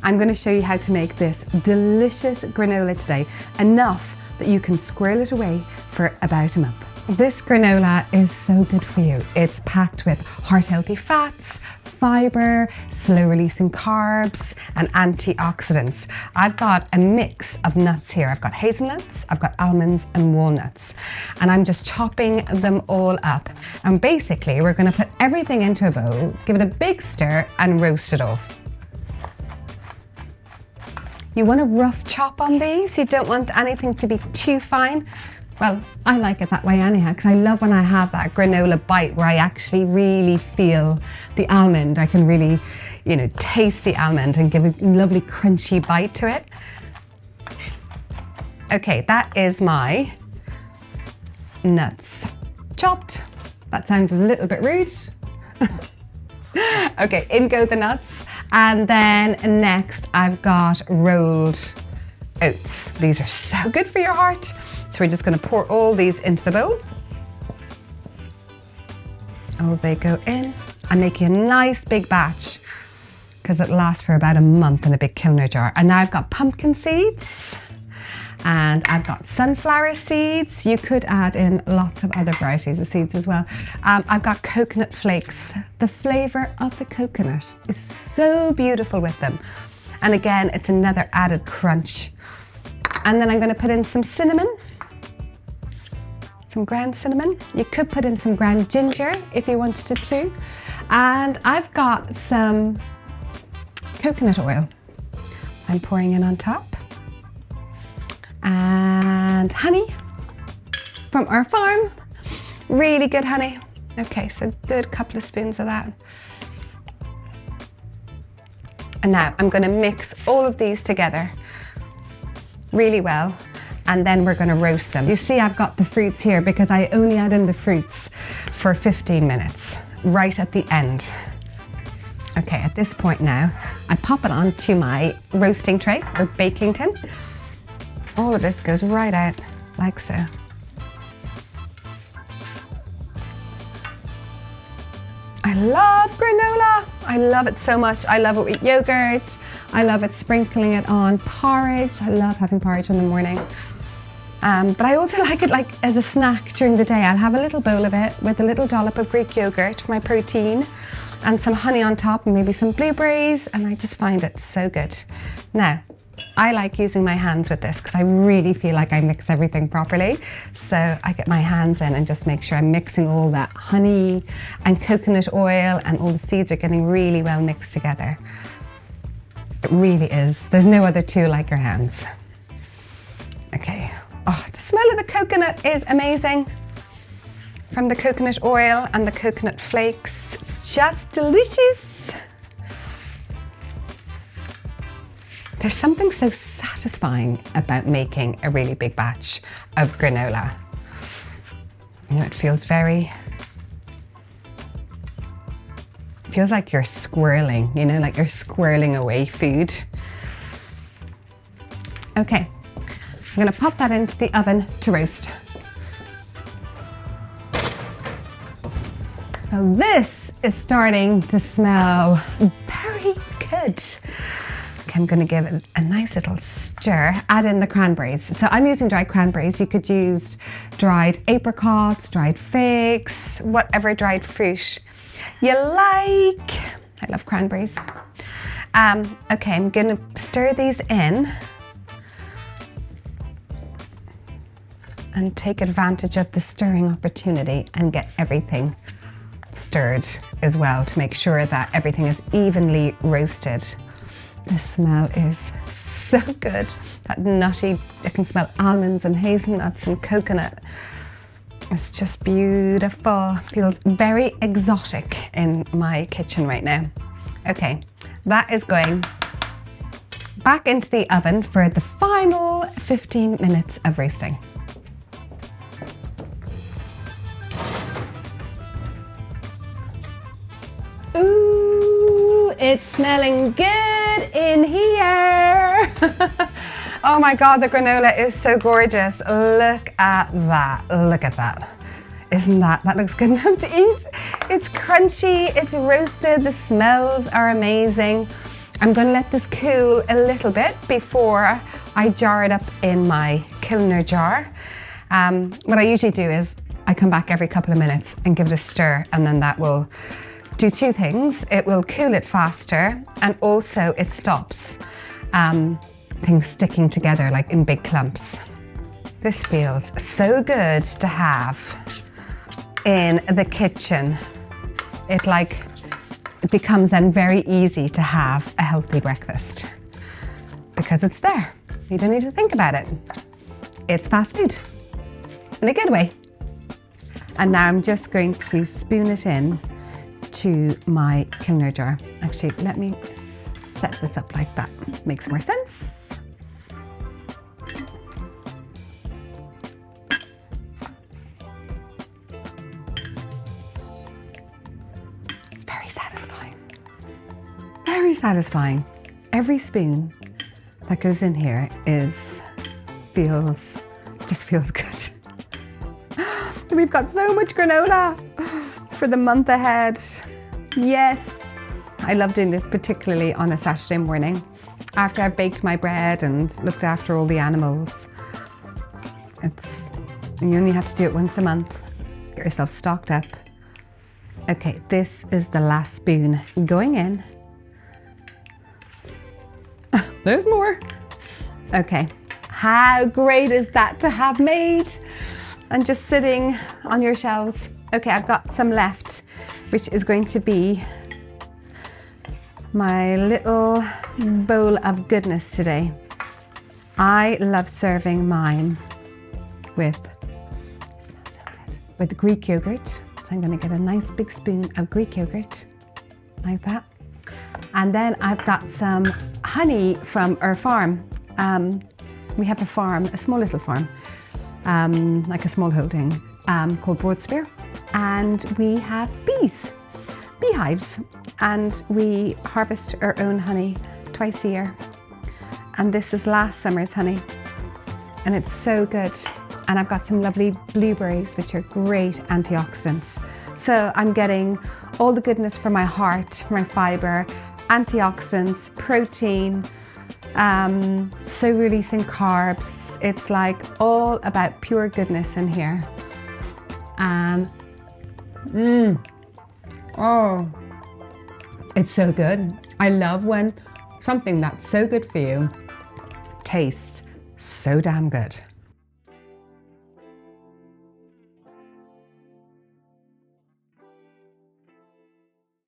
I'm going to show you how to make this delicious granola today, enough that you can squirrel it away for about a month. This granola is so good for you. It's packed with heart-healthy fats, fibre, slow-releasing carbs and antioxidants. I've got a mix of nuts here. I've got hazelnuts, I've got almonds and walnuts, and I'm just chopping them all up. And basically we're going to put everything into a bowl, give it a big stir and roast it off. You want a rough chop on these. You don't want anything to be too fine. Well, I like it that way anyhow, because I love when I have that granola bite where I actually really feel the almond. I can really, taste the almond and give a lovely crunchy bite to it. Okay, that is my nuts chopped. That sounded a little bit rude. Okay, in go the nuts. And then next I've got rolled oats. These are so good for your heart. So we're just going to pour all these into the bowl. Oh, they go in. I'm making a nice big batch because it lasts for about a month in a big Kilner jar. And now I've got pumpkin seeds and I've got sunflower seeds. You could add in lots of other varieties of seeds as well. I've got coconut flakes. The flavour of the coconut is so beautiful with them. And again, it's another added crunch. And then I'm going to put in some cinnamon. Some ground cinnamon. You could put in some ground ginger if you wanted to too. And I've got some coconut oil I'm pouring in on top. And honey from our farm. Really good honey. Okay, so good couple of spoons of that. And now I'm going to mix all of these together really well, and then we're going to roast them. You see, I've got the fruits here because I only add in the fruits for 15 minutes, right at the end. Okay, at this point now, I pop it onto my roasting tray or baking tin. All of this goes right out like so. I love granola. I love it so much. I love it with yogurt. I love it sprinkling it on porridge. I love having porridge in the morning. But I also like it as a snack during the day. I'll have a little bowl of it with a little dollop of Greek yogurt for my protein and some honey on top and maybe some blueberries, and I just find it so good. Now, I like using my hands with this because I really feel like I mix everything properly. So I get my hands in and just make sure I'm mixing all that honey and coconut oil, and all the seeds are getting really well mixed together. It really is. There's no other tool like your hands. Okay. Oh, the smell of the coconut is amazing. From the coconut oil and the coconut flakes. It's just delicious. There's something so satisfying about making a really big batch of granola. It feels like you're squirreling, like you're squirreling away food. Okay, I'm gonna pop that into the oven to roast. Now this is starting to smell very good. I'm going to give it a nice little stir, add in the cranberries. So I'm using dried cranberries. You could use dried apricots, dried figs, whatever dried fruit you like. I love cranberries. Okay, I'm going to stir these in and take advantage of the stirring opportunity and get everything stirred as well to make sure that everything is evenly roasted. The smell is so good. That nutty, I can smell almonds and hazelnuts and coconut. It's just beautiful. Feels very exotic in my kitchen right now. Okay, that is going back into the oven for the final 15 minutes of roasting. Ooh, it's smelling good in here. Oh my God, the granola is so gorgeous. Look at that, look at that. Isn't that looks good enough to eat. It's crunchy, it's roasted, the smells are amazing. I'm going to let this cool a little bit before I jar it up in my Clodagh jar. What I usually do is I come back every couple of minutes and give it a stir, and then that will do two things. It will cool it faster, and also it stops things sticking together like in big clumps. This feels so good to have in the kitchen. It becomes then very easy to have a healthy breakfast because it's there. You don't need to think about it. It's fast food in a good way. And now I'm just going to spoon it in to my Clodagh jar. Actually, let me set this up like that. Makes more sense. It's very satisfying. Very satisfying. Every spoon that goes in here just feels good. We've got so much granola for the month ahead. Yes, I love doing this, particularly on a Saturday morning after I've baked my bread and looked after all the animals. You only have to do it once a month. Get yourself stocked up. Okay, this is the last spoon going in. There's more. Okay, how great is that to have made and just sitting on your shelves? Okay, I've got some left, which is going to be my little bowl of goodness today. I love serving mine with, it smells so good, with Greek yogurt. So I'm going to get a nice big spoon of Greek yogurt, like that. And then I've got some honey from our farm. We have a farm, a small little farm, like a small holding, called Broadspear. And we have beehives, and we harvest our own honey twice a year. And this is last summer's honey, and it's so good. And I've got some lovely blueberries, which are great antioxidants. So I'm getting all the goodness for my heart, for my fiber, antioxidants, protein, so releasing carbs. It's like all about pure goodness in here. And oh, it's so good. I love when something that's so good for you tastes so damn good.